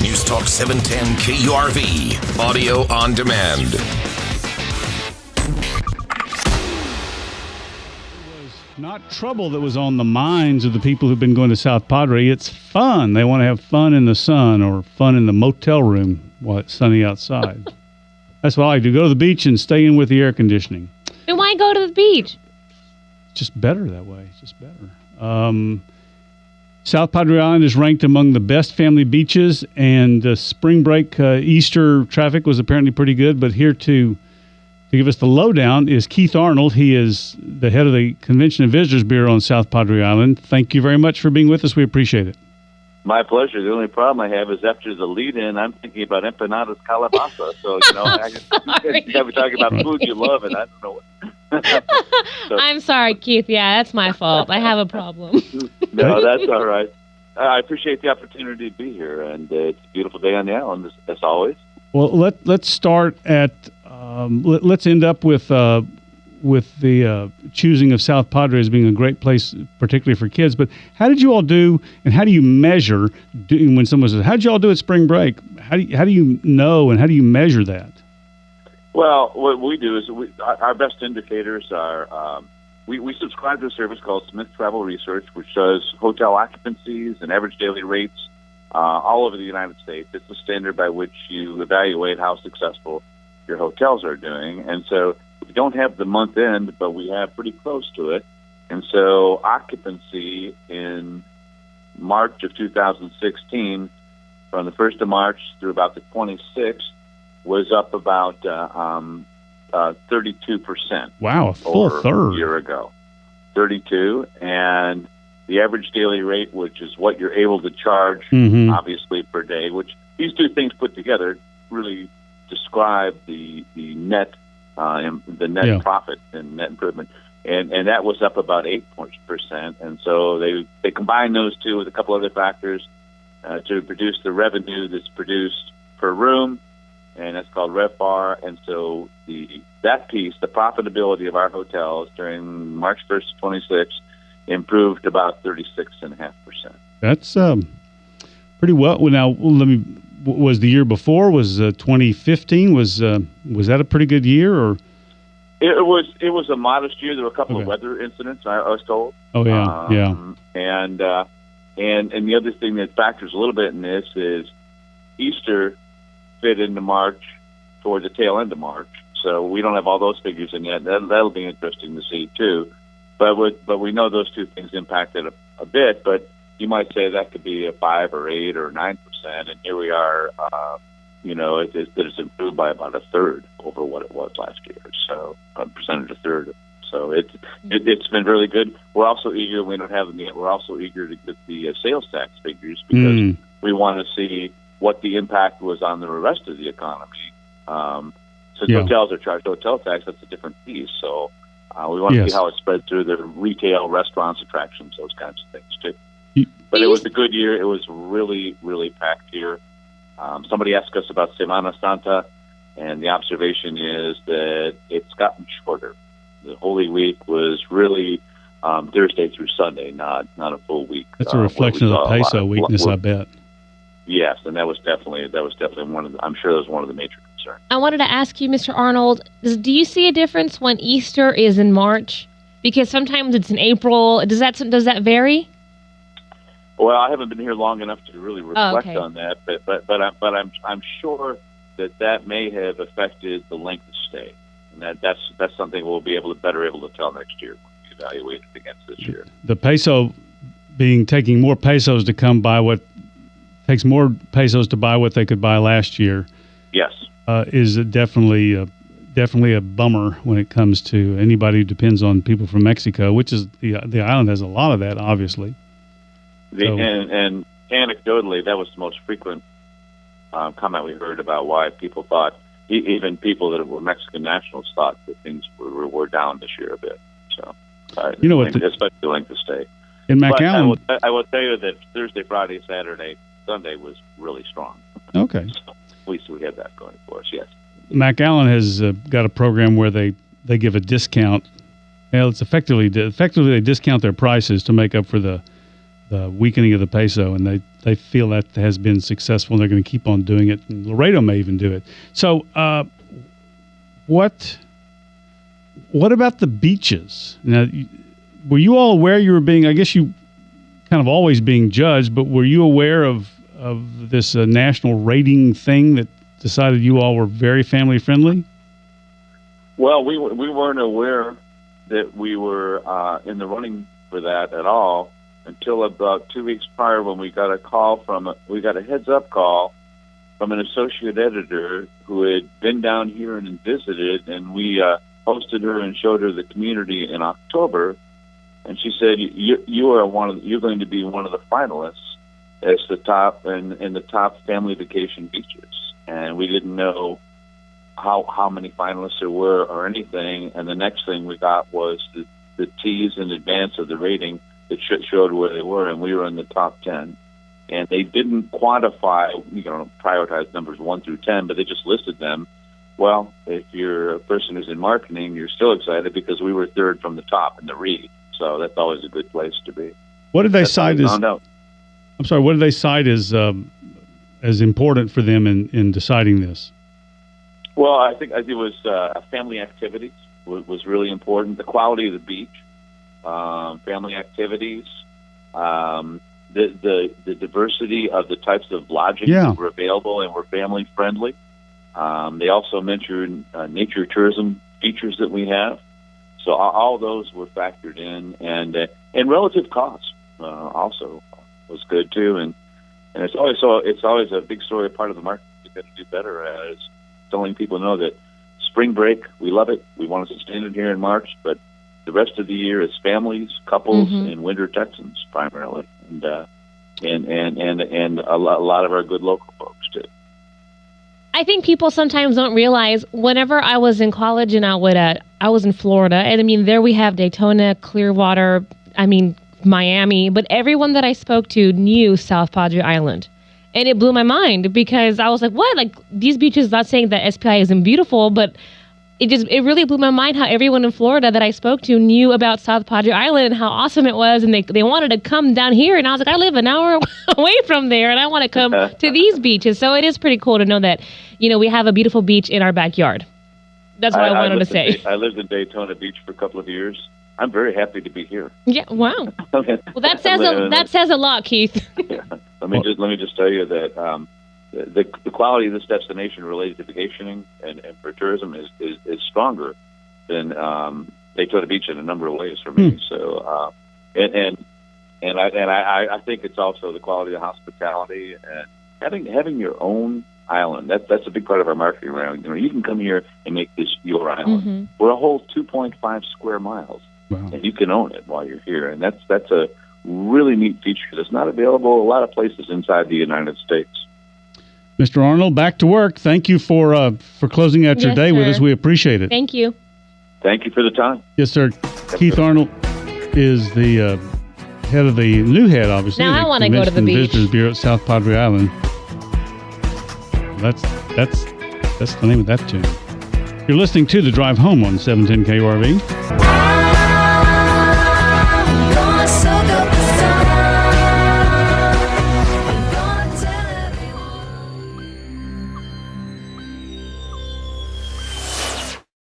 News Talk 710 KURV. Audio on demand. Not trouble that was on the minds of the people who've been going to South Padre. It's fun. They want to have fun in the sun or fun in the motel room while it's sunny outside. That's what I like to do. Go to the beach and stay in with the air conditioning. And why go to the beach? It's just better that way. It's just better. South Padre Island is ranked among the best family beaches, and spring break Easter traffic was apparently pretty good. But here to give us the lowdown is Keith Arnold. He is the head of the Convention and Visitors Bureau on South Padre Island. Thank you very much for being with us. We appreciate it. My pleasure. The only problem I have is after the lead-in, I'm thinking about empanadas calabasa. So, you got to be talking about food you love, and I don't know what. So, I'm sorry, Keith. Yeah, that's my fault. I have a problem. No, that's all right. I appreciate the opportunity to be here, and it's a beautiful day on the island, as always. Well, let's start at let's end up with the choosing of South Padre as being a great place, particularly for kids. But how did you all do, and how do you measure when someone says, "How did you all do at spring break?" How do you know, and how do you measure that? Well, what we do is our best indicators are we subscribe to a service called Smith Travel Research, which does hotel occupancies and average daily rates all over the United States. It's the standard by which you evaluate how successful your hotels are doing. And so we don't have the month end, but we have pretty close to it. And so occupancy in March of 2016, from the 1st of March through about the 26th, was up about 32%. Wow, a full third. A year ago. 32. And the average daily rate, which is what you're able to charge, obviously, per day, which these two things put together really describe the net profit and net improvement, and that was up about 8%. And so they combine those two with a couple other factors to produce the revenue that's produced per room, and that's called RevPAR. And so that piece, the profitability of our hotels during March 1st to 26th, improved about 36.5%. That's pretty well. Now, was the year before? Was 2015? Was that a pretty good year, or? It was a modest year. There were a couple of weather incidents, I was told. Oh yeah. And the other thing that factors a little bit in this is Easter fit into March, toward the tail end of March. So we don't have all those figures in yet. That'll be interesting to see too. But we know those two things impacted a bit. But you might say that could be a 5 or 8 or 9%, and here we are. It's improved by about a third over what it was last year. So a percentage, a third. So it's been really good. We're also eager. We don't have them yet. We're also eager to get the sales tax figures because we want to see what the impact was on the rest of the economy. Since hotels are charged hotel tax, that's a different piece. So we want to see how it spread through the retail, restaurants, attractions, those kinds of things too. But it was a good year. It was really, really packed here. Somebody asked us about Semana Santa, and the observation is that it's gotten shorter. The Holy Week was really Thursday through Sunday, not a full week. That's a reflection of the peso weakness, I bet. Yes, and that was definitely one of the, I'm sure that was one of the major concerns. I wanted to ask you, Mr. Arnold, do you see a difference when Easter is in March? Because sometimes it's in April. Does that vary? Well, I haven't been here long enough to really reflect on that, but I'm sure that may have affected the length of stay, and that's something we'll be able to tell next year when we evaluate it against this year. The peso taking more pesos to come by what takes more pesos to buy what they could buy last year. Yes, is definitely a bummer when it comes to anybody who depends on people from Mexico, which is the island has a lot of that, obviously. And anecdotally, that was the most frequent comment we heard about why people thought, even people that were Mexican nationals thought that things were down this year a bit. So, especially the length of stay. In McAllen, I will tell you that Thursday, Friday, Saturday, Sunday was really strong. Okay. So at least we had that going for us, yes. McAllen has got a program where they give a discount. Well, it's effectively they discount their prices to make up for the the weakening of the peso, and they feel that has been successful, and they're going to keep on doing it. And Laredo may even do it. So, what about the beaches? Now, were you all aware you were being? I guess you kind of always being judged, but were you aware of this national rating thing that decided you all were very family friendly? Well, we weren't aware that we were in the running for that at all until about 2 weeks prior, when we got a heads up call from an associate editor who had been down here and visited, and we hosted her and showed her the community in October, and she said, you're going to be one of the finalists as the top in the top family vacation beaches. And we didn't know how many finalists there were or anything, and the next thing we got was the tease in advance of the rating that showed where they were, and we were in the top 10. And they didn't quantify, prioritize numbers 1 through 10, but they just listed them. Well, if you're a person who's in marketing, you're still excited because we were third from the top in the read. So that's always a good place to be. What did they cite as? I'm sorry. What did they cite as important for them in deciding this? Well, I think it was family activities was really important. The quality of the beach, family activities, the diversity of the types of lodging that were available and were family friendly. They also mentioned nature tourism features that we have. So all those were factored in, and relative cost also was good too. And it's always a big story, part of the market we've got to do better at is telling people know that spring break, we love it. We want to sustain it here in March, but the rest of the year is families, couples, and winter Texans primarily, and a lot of our good local folks too. I think people sometimes don't realize, whenever I was in college and I was in Florida, and I mean, there we have Daytona, Clearwater, Miami, but everyone that I spoke to knew South Padre Island. And it blew my mind because I was like, what? Like, these beaches, not saying that SPI isn't beautiful, but it really blew my mind how everyone in Florida that I spoke to knew about South Padre Island and how awesome it was, and they wanted to come down here, and I was like, I live an hour away from there, and I want to come to these beaches. So it is pretty cool to know that, we have a beautiful beach in our backyard. That's what I wanted to say. I lived in Daytona Beach for a couple of years. I'm very happy to be here. Yeah, wow. Well, that says a lot, Keith. Yeah. Let me just tell you that the quality of this destination related to vacationing and for tourism is stronger than Daytona Beach in a number of ways for me. So and I think it's also the quality of hospitality and having your own island. That's a big part of our marketing around. You can come here and make this your island. We're a whole 2.5 square miles. Wow. And you can own it while you're here, and that's a really neat feature that's not available a lot of places inside the United States. Mr. Arnold, back to work. Thank you for closing out your day with us. We appreciate it. Thank you. Thank you for the time. Yes, sir. Keith Arnold is the head of the new head, obviously. Now I want to go to the beach. Visitors Bureau at South Padre Island. That's the name of that tune. You're listening to The Drive Home on 710 KURV.